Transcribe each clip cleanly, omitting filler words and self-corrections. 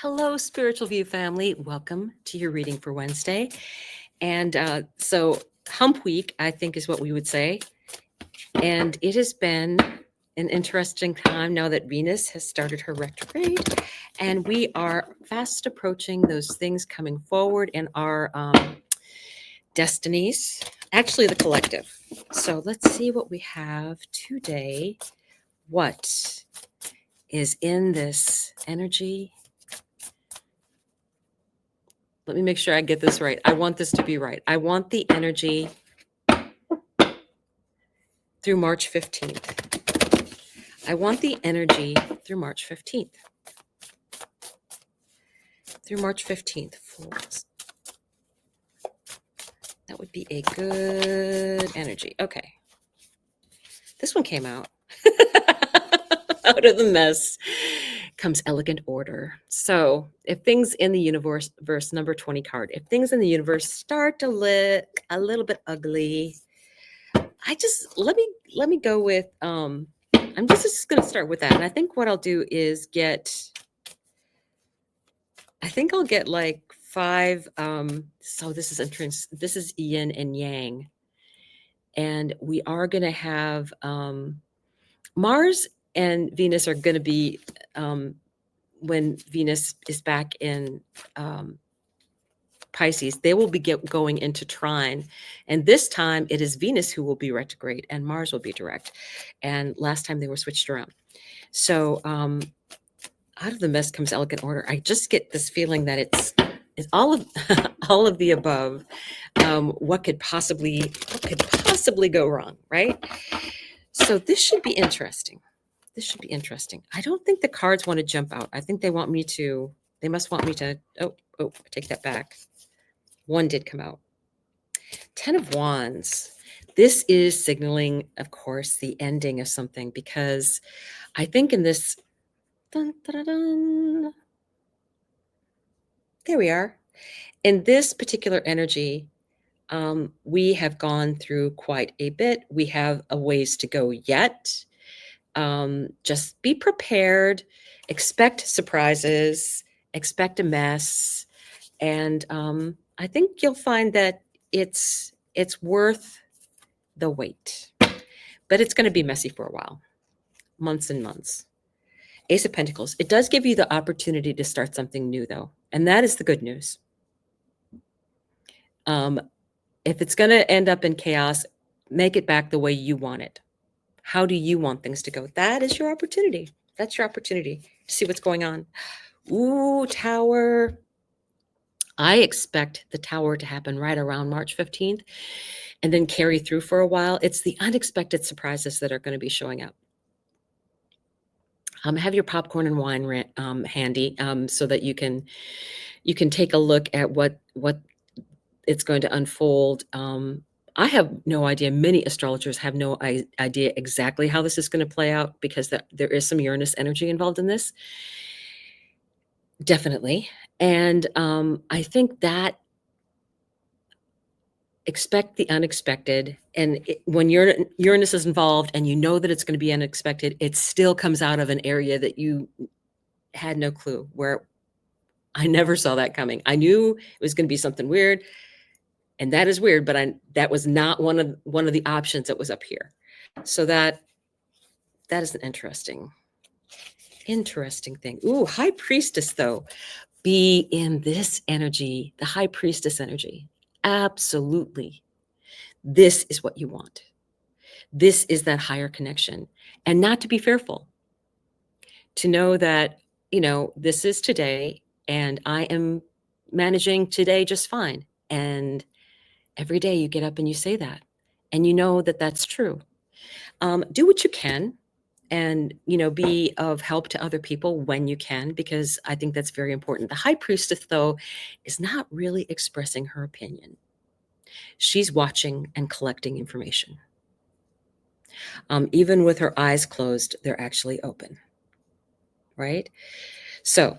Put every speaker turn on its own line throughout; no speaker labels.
Hello, Spiritual View family. Welcome to your reading for Wednesday. And so, hump week, I think, is what we would say. And it has been an interesting time now that Venus has started her retrograde. And we are fast approaching those things coming forward in our destinies, actually, the collective. So, let's see what we have today. What is in this energy? Let me make sure I get this right. I want this to be right. I want the energy through March 15th. I want the energy through March 15th. Through March 15th. Fools. That would be a good energy. Okay. This one came out. Out of the mess comes elegant order. So if things in the universe, verse number 20 card, if things in the universe start to look a little bit ugly, let me go with I'm just going to start with that. And I think what I'll do is I'll get like 5 so this is entrance, this is yin and yang, and we are going to have Mars and Venus are going to be when Venus is back in Pisces, they will be going into trine. And this time it is Venus who will be retrograde and Mars will be direct. And last time they were switched around. So out of the mess comes elegant order. I just get this feeling that it's all of all of the above. What could possibly go wrong, right? So this should be interesting. I don't think the cards want to jump out. I think they must want me to, I take that back. One did come out. 10 of Wands. This is signaling, of course, the ending of something, because I think in this, dun, dun, dun, there we are. In this particular energy, we have gone through quite a bit. We have a ways to go yet. Just be prepared, expect surprises, expect a mess. And I think you'll find that it's worth the wait, but it's going to be messy for a while, months and months. Ace of Pentacles. It does give you the opportunity to start something new, though, and that is the good news. If it's going to end up in chaos, make it back the way you want it. How do you want things to go? That is your opportunity. That's your opportunity to see what's going on. Ooh, Tower. I expect the Tower to happen right around March 15th and then carry through for a while. It's the unexpected surprises that are going to be showing up. Have your popcorn and wine handy so that you can take a look at what it's going to unfold. I have no idea. Many astrologers have no idea exactly how this is going to play out, because there is some Uranus energy involved in this. Definitely. And I think that expect the unexpected. And when Uranus is involved and you know that it's going to be unexpected, it still comes out of an area that you had no clue, where I never saw that coming. I knew it was going to be something weird. And that is weird, but that was not one of the options that was up here. So that is an interesting thing. Ooh, High Priestess, though. Be in this energy, the High Priestess energy. Absolutely. This is what you want. This is that higher connection. And not to be fearful. To know that, this is today and I am managing today just fine. And every day you get up and you say that, and you know that that's true. Do what you can, and be of help to other people when you can, because I think that's very important. The High Priestess, though, is not really expressing her opinion. She's watching and collecting information. Even with her eyes closed, they're actually open, right? So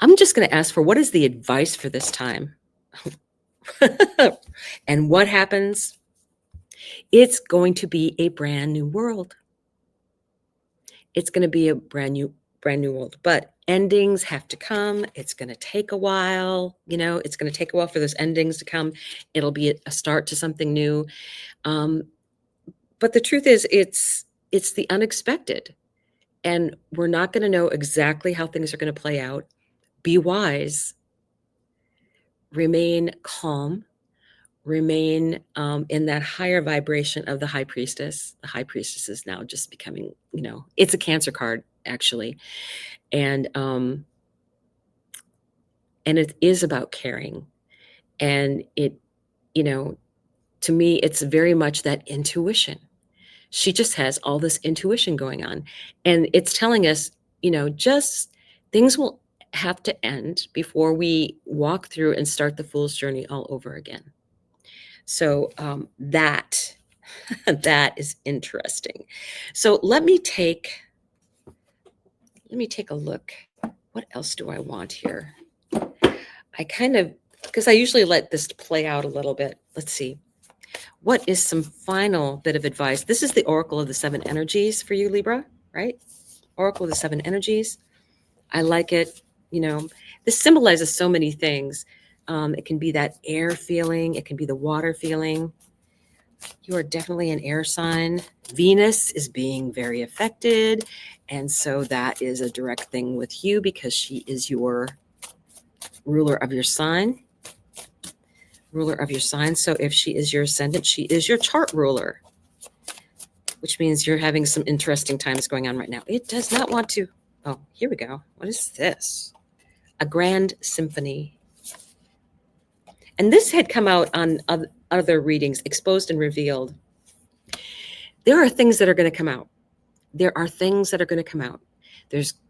I'm just going to ask for, what is the advice for this time? And what happens? It's going to be a brand new world. it's going to be a brand new world. But endings have to come. It's going to take a while. It's going to take a while for those endings to come. It'll be a start to something new. But the truth is, it's the unexpected, and we're not going to know exactly how things are going to play out. Be wise. Remain calm. Remain in that higher vibration of the high priestess. The high priestess is now just becoming, it's a Cancer card, actually. And it is about caring. And it, to me, it's very much that intuition. She just has all this intuition going on. And it's telling us, just things will have to end before we walk through and start the fool's journey all over again. So that is interesting. So let me take a look. What else do I want here? Because I usually let this play out a little bit. Let's see. What is some final bit of advice? This is the Oracle of the Seven Energies for you, Libra, right? Oracle of the Seven Energies. I like it. This symbolizes so many things. It can be that air feeling. It can be the water feeling. You are definitely an air sign. Venus is being very affected. And so that is a direct thing with you because she is your ruler of your sign. So if she is your ascendant, she is your chart ruler, which means you're having some interesting times going on right now. It does not want to. Oh, here we go. What is this? A grand symphony. And this had come out on other readings, exposed and revealed. There are things that are going to come out. There's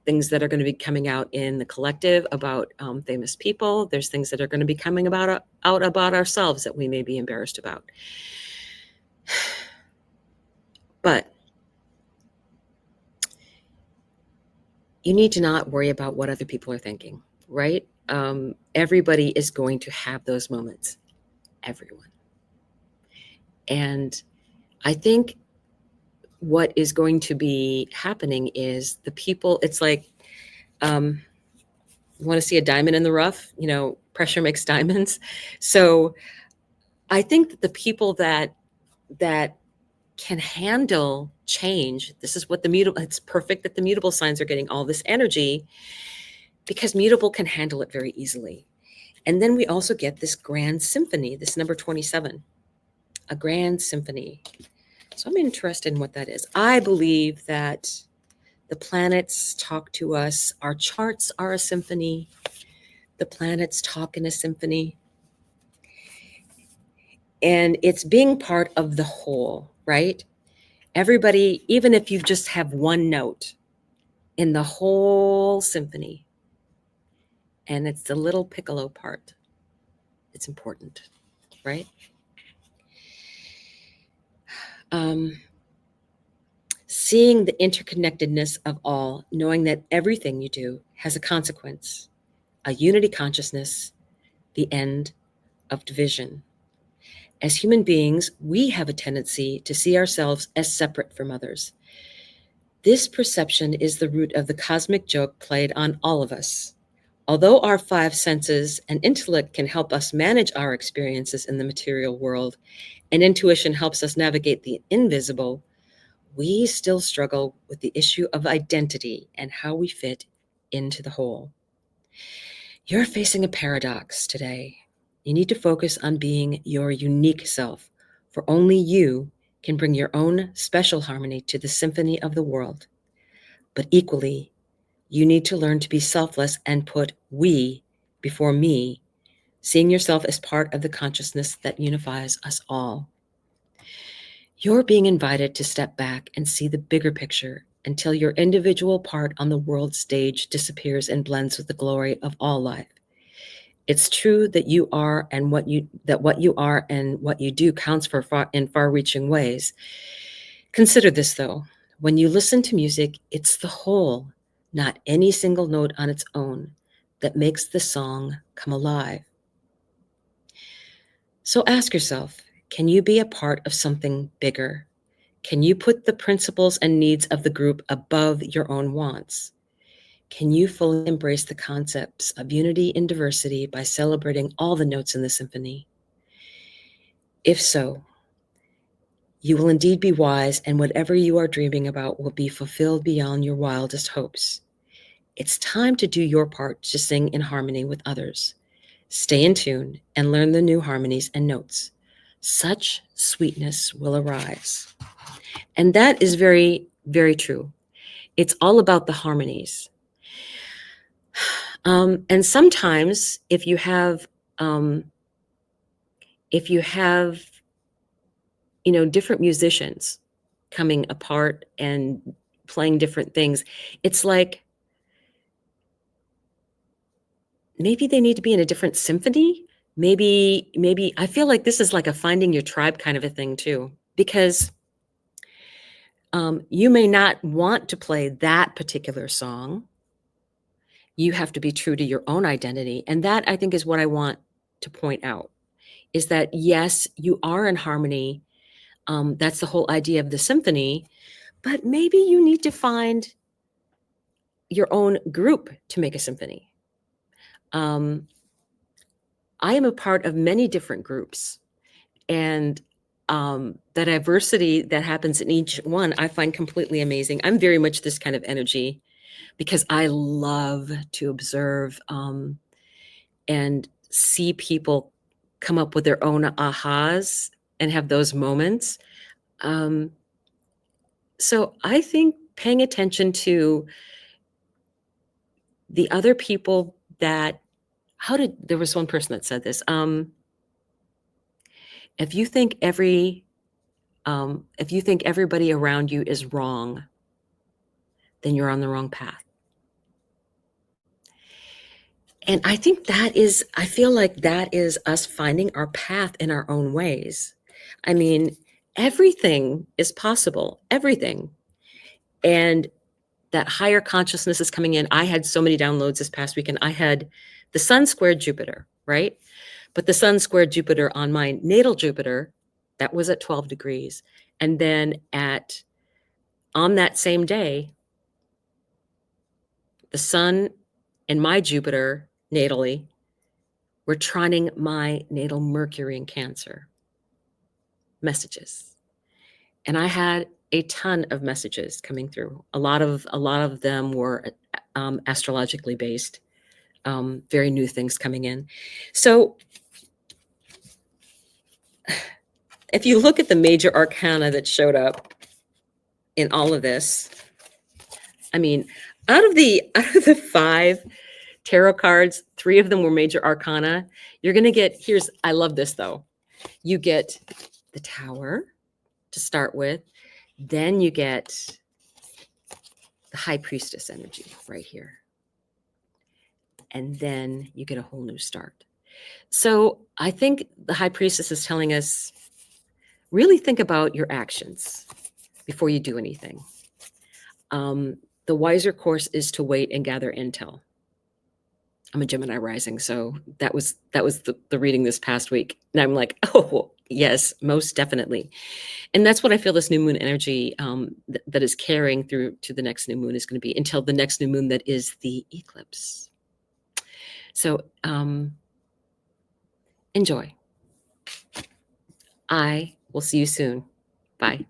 things that are going to be coming out in the collective about famous people. There's things that are going to be coming out about ourselves that we may be embarrassed about. But you need to not worry about what other people are thinking, right? Everybody is going to have those moments. Everyone. And I think what is going to be happening is the people, it's like, you want to see a diamond in the rough, pressure makes diamonds. So I think that the people that can handle change, this is what it's perfect that the mutable signs are getting all this energy, because mutable can handle it very easily. And then we also get this grand symphony, this number 27, a grand symphony. So I'm interested in what that is. I believe that the planets talk to us. Our charts are a symphony. The planets talk in a symphony. And it's being part of the whole, right? Everybody, even if you just have one note in the whole symphony, and it's the little piccolo part, it's important, right? Seeing the interconnectedness of all, knowing that everything you do has a consequence, a unity consciousness, the end of division. As human beings, we have a tendency to see ourselves as separate from others. This perception is the root of the cosmic joke played on all of us. Although our five senses and intellect can help us manage our experiences in the material world, and intuition helps us navigate the invisible, we still struggle with the issue of identity and how we fit into the whole. You're facing a paradox today. You need to focus on being your unique self, for only you can bring your own special harmony to the symphony of the world. But equally, you need to learn to be selfless and put we before me, seeing yourself as part of the consciousness that unifies us all. You're being invited to step back and see the bigger picture until your individual part on the world stage disappears and blends with the glory of all life. It's true that you are and what you are and what you do counts in far-reaching ways. Consider this though. When you listen to music, it's the whole, not any single note on its own, that makes the song come alive. So ask yourself, can you be a part of something bigger? Can you put the principles and needs of the group above your own wants? Can you fully embrace the concepts of unity and diversity by celebrating all the notes in the symphony? If so, you will indeed be wise, and whatever you are dreaming about will be fulfilled beyond your wildest hopes. It's time to do your part to sing in harmony with others. Stay in tune and learn the new harmonies and notes. Such sweetness will arise. And that is very, very true. It's all about the harmonies. And sometimes if you have, different musicians coming apart and playing different things, it's like maybe they need to be in a different symphony. Maybe I feel like this is like a finding your tribe kind of a thing too, because you may not want to play that particular song. You have to be true to your own identity. And that, I think, is what I want to point out, is that, yes, you are in harmony. That's the whole idea of the symphony. But maybe you need to find your own group to make a symphony. I am a part of many different groups. And the diversity that happens in each one, I find completely amazing. I'm very much this kind of energy because I love to observe and see people come up with their own ahas and have those moments. So I think paying attention to the other people that, there was one person that said this. If you think everybody around you is wrong, then you're on the wrong path. And I think I feel like that is us finding our path in our own ways. I mean, everything is possible, everything. And that higher consciousness is coming in. I had so many downloads this past weekend. I had the sun squared Jupiter, right? But the sun squared Jupiter on my natal Jupiter, that was at 12 degrees. And then on that same day, the sun and my Jupiter natally were trining my natal Mercury in Cancer messages. And I had a ton of messages coming through. A lot of them were astrologically based, very new things coming in. So if you look at the major arcana that showed up in all of this, I mean, out of the 5 tarot cards, 3 of them were major arcana. You're going to get, I love this though. You get the Tower to start with. Then you get the High Priestess energy right here. And then you get a whole new start. So I think the High Priestess is telling us, really think about your actions before you do anything. The wiser course is to wait and gather intel. I'm a Gemini rising, so that was the reading this past week. And I'm like, oh, yes, most definitely. And that's what I feel this new moon energy that is carrying through to the next new moon is going to be, until the next new moon that is the eclipse. So enjoy. I will see you soon. Bye.